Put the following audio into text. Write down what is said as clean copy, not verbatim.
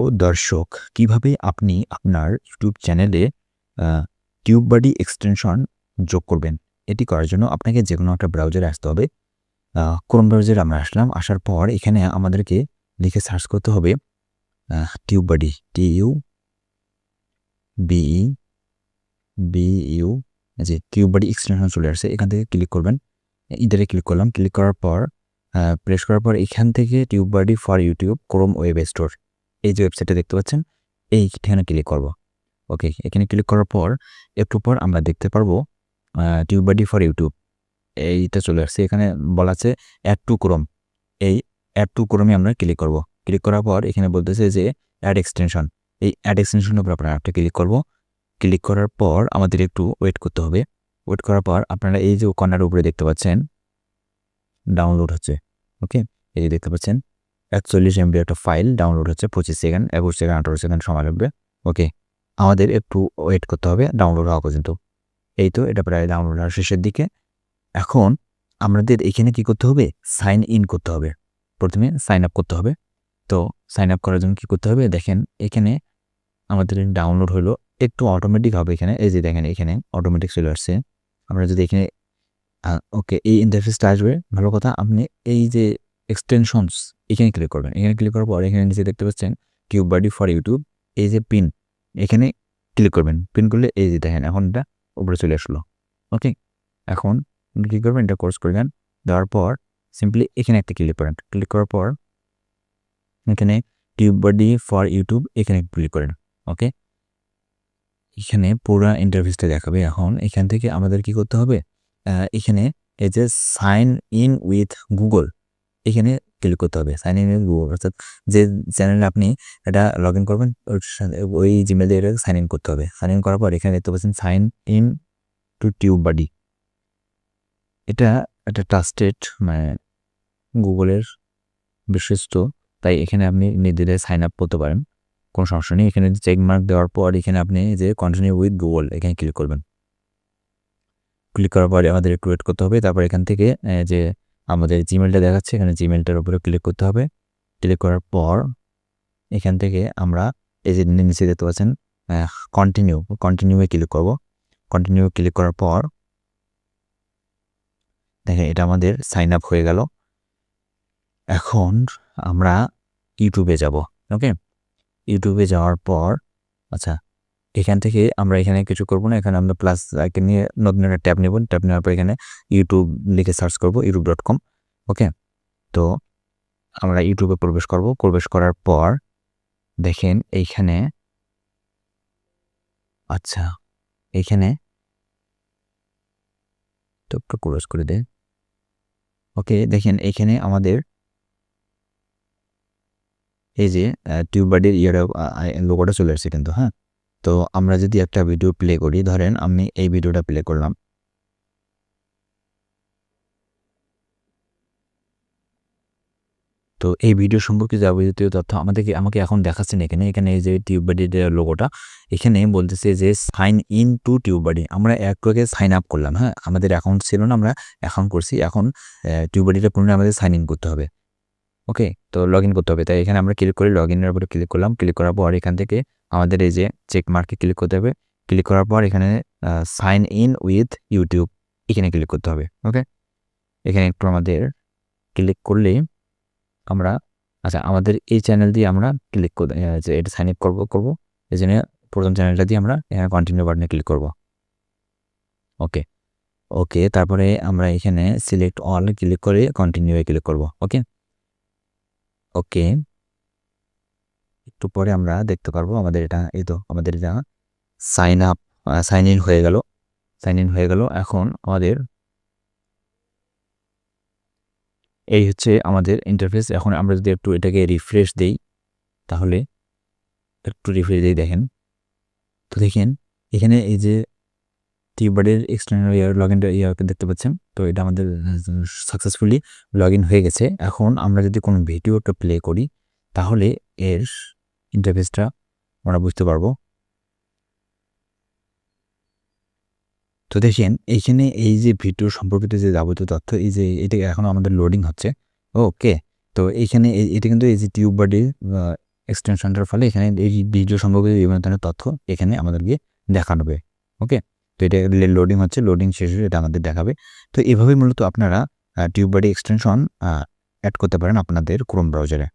ও দর্শক, কিভাবে আপনি আপনার ইউটিউব চ্যানেলে আ টিউববাডি এক্সটেনশন যোগ করবেন? এটি করার জন্য আপনাকে যেকোনো একটা ব্রাউজারে আসতে হবে। ক্রোম ব্রাউজারে আমরা আসলাম। আসার পর এখানে আমাদেরকে লিখে সার্চ করতে হবে টিউববাডি TUBEBU যে টিউববাডি এক্সটেনশন চলে আসছে। এখান থেকে ক্লিক করবেন। এটাতে ক্লিক করলাম। ক্লিক করার পর প্রেস করার পর এখান থেকে TubeBuddy for YouTube Chrome web store এই যে ওয়েবসাইটটা দেখতে পাচ্ছেন, এইখানে ক্লিক করব। ওকে, এখানে ক্লিক করার পর একটু পর আমরা দেখতে পারবো টিউববাডি ফর ইউটিউব এইটা চলে আসছে। এখানে বলা আছে অ্যাড টু ক্রোম। এই অ্যাড টু ক্রোমে আমরা ক্লিক করব। ক্লিক করার পর এখানে বলতেছে যে অ্যাড এক্সটেনশন। এই অ্যাড এক্সটেনশনের উপর আপনারা একটা ক্লিক করব। ক্লিক করার পর আমাদের একটু ওয়েট করতে হবে। ওয়েট করার পর আপনারা এই যে কর্নারের উপরে দেখতে পাচ্ছেন ডাউনলোড হচ্ছে। ওকে, এই যে দেখতে পাচ্ছেন ৪১ MB একটা ফাইল ডাউনলোড হচ্ছে। 25 সেকেন্ড, 21 সেকেন্ড, 18 সেকেন্ড সময় লাগবে। ওকে, আমাদের একটু ওয়েট করতে হবে ডাউনলোড হওয়া পর্যন্ত। এই তো এটা প্রায় ডাউনলোড হওয়ার শেষের দিকে। এখন আমাদের এখানে কি করতে হবে? সাইন ইন করতে হবে। প্রথমে সাইন আপ করতে হবে। তো সাইন আপ করার জন্য কি করতে হবে? দেখেন এখানে আমাদের ডাউনলোড হলো, একটু অটোমেটিক হবে এখানে। এই যে দেখেন এখানে অটোমেটিক চলে আসছে। আমরা যদি এখানে ওকে, এই ইন্টারফেসটা আসবে, ভালো কথা। আপনি এই যে এক্সটেনশনস এখানে ক্লিক করবেন। এখানে ক্লিক করার পর এখানে নিচে দেখতে পাচ্ছেন টিউববাডি ফর ইউটিউব, এই যে পিন, এখানে ক্লিক করবেন। পিন করলে এই যে দেখেন এখন এটা উপরে চলে আসলো। ওকে, এখন কী করবেন? এটা কোর্স করে দেন। দেওয়ার পর সিম্পলি এখানে একটা ক্লিক করেন। ক্লিক করার পর এখানে টিউববাডি ফর ইউটিউব এখানে ক্লিক করেন। ওকে, এখানে পুরা ইন্টারফেসটা দেখাবে। এখন এখান থেকে আমাদের কি করতে হবে? এখানে এই যে সাইন ইন উইথ গুগল এখানে ক্লিক করতে হবে। সাইন ইন উইথ গুগল অর্থাৎ যে চ্যানেলে আপনি এটা লগ ইন করবেন ওই জিমেল দিয়ে এটা সাইন ইন করতে হবে। সাইন ইন করার পর এখানে দেখতে পাচ্ছেন সাইন ইন টু টিউববাডি। এটা একটা ট্রাস্টেড মানে গুগলের বিশ্বস্ত, তাই এখানে আপনি নির্দ্বিধায় সাইন আপ করতে পারেন, কোনো সমস্যা নেই। এখানে চেক মার্ক দেওয়ার পর এখানে আপনি যে কন্টিনিউ উইথ গুগল এখানে ক্লিক করবেন। ক্লিক করার পরে আমাদের একটু ওয়েট করতে হবে। তারপর এখান থেকে যে আমাদের জিমেলটা দেখাচ্ছে এখানে জিমেলটার উপরে ক্লিক করতে হবে। ক্লিক করার পর এখান থেকে আমরা এই যে নিচে দেখতে পাচ্ছেন কন্টিনিউয়ে ক্লিক করব। কন্টিনিউ ক্লিক করার পর দেখেন এটা আমাদের সাইন আপ হয়ে গেল। এখন আমরা ইউটিউবে যাব। ওকে, ইউটিউবে যাওয়ার পর আচ্ছা, এখান থেকে আমরা এখানে কিছু করব না। এখানে আমরা প্লাস আইকন নিয়ে নতুন একটা ট্যাব নেব। ট্যাব নেওয়ার পর এখানে ইউটিউব লিখে সার্চ করব youtube.com। ওকে, তো আমরা ইউটিউবে প্রবেশ করব। প্রবেশ করার পর দেখেন এইখানে আচ্ছা, এইখানে তো একটু ক্লোজ করে দেয়। ওকে, দেখেন এইখানে আমাদের এই যে টিউববাডির লোগোটা চলে আসছে কিন্তু, হ্যাঁ? তো আমরা যদি একটা ভিডিও প্লে করি, ধরেন আমি এই ভিডিওটা প্লে করলাম। তো এই ভিডিও সম্পর্কে যাবতীয় তথ্য আমাকে এখন দেখাচ্ছেন এখানে এই যে টিউববাডির লোগোটা, এখানে বলতেছে যে সাইন ইন টু টিউববাডি। আমরা একটু সাইন আপ করলাম, হ্যাঁ? আমাদের অ্যাকাউন্ট ছিল না, আমরা অ্যাকাউন্ট করছি। এখন টিউববাডিটা পুনরায় আমাদের সাইন ইন করতে হবে। ওকে, তো লগ ইন করতে হবে। তাই এখানে আমরা ক্লিক করি, লগ ইনের উপরে ক্লিক করলাম। ক্লিক করার পর এখান থেকে আমাদের এই যে চেক মার্কে ক্লিক করতে হবে। ক্লিক করার পর এখানে সাইন ইন উইথ ইউটিউব এখানে ক্লিক করতে হবে। ওকে, এখানে একটু আমাদের ক্লিক করলেই আমরা আচ্ছা, আমাদের এই চ্যানেল দিয়ে আমরা ক্লিক করে যে এটা সাইন আপ করব। এই জন্য প্রথম চ্যানেলটা দিয়ে আমরা এখানে কন্টিনিউ বাটনে ক্লিক করব। ওকে, ওকে, তারপরে আমরা এখানে সিলেক্ট অল ক্লিক করে কন্টিনিউয়ে ক্লিক করব। ওকে, ওকে, একটু পরে আমরা দেখতে পারবো আমাদের এটা, এই তো আমাদের এটা সাইন ইন হয়ে গেল। সাইন ইন হয়ে গেল। এখন আমাদের এই হচ্ছে আমাদের ইন্টারফেস। এখন আমরা যদি একটু এটাকে রিফ্রেশ দেই, তাহলে একটু রিফ্রেশ দিয়ে দেখেন। তো দেখেন এখানে এই যে টিউববাডির এক্সটার্নাল লগ ইনটা দেখতে পাচ্ছেন। তো এটা আমাদের সাকসেসফুলি লগ ইন হয়ে গেছে। এখন আমরা যদি কোনো ভিডিওটা প্লে করি, তাহলে এর ইন্টারফেসটা আমরা বুঝতে পারবো। তো দেখেন এইখানে এই যে ভিডিও সম্পর্কিত যে যাবতীয় তথ্য, এই যে এটা এখনও আমাদের লোডিং হচ্ছে। ওকে, তো এইখানে এটা কিন্তু এই যে টিউববাডির এক্সটেনশনটার ফলে এখানে এই ভিডিও সম্পর্কিত বিভিন্ন ধরনের তথ্য এখানে আমাদেরকে দেখাবে। ওকে, তো এটা লোডিং হচ্ছে, লোডিং শেষ হয়ে এটা আমাদের দেখাবে। তো এভাবেই মূলত আপনারা টিউববাডি এক্সটেনশন অ্যাড করতে পারেন আপনাদের ক্রোম ব্রাউজারে।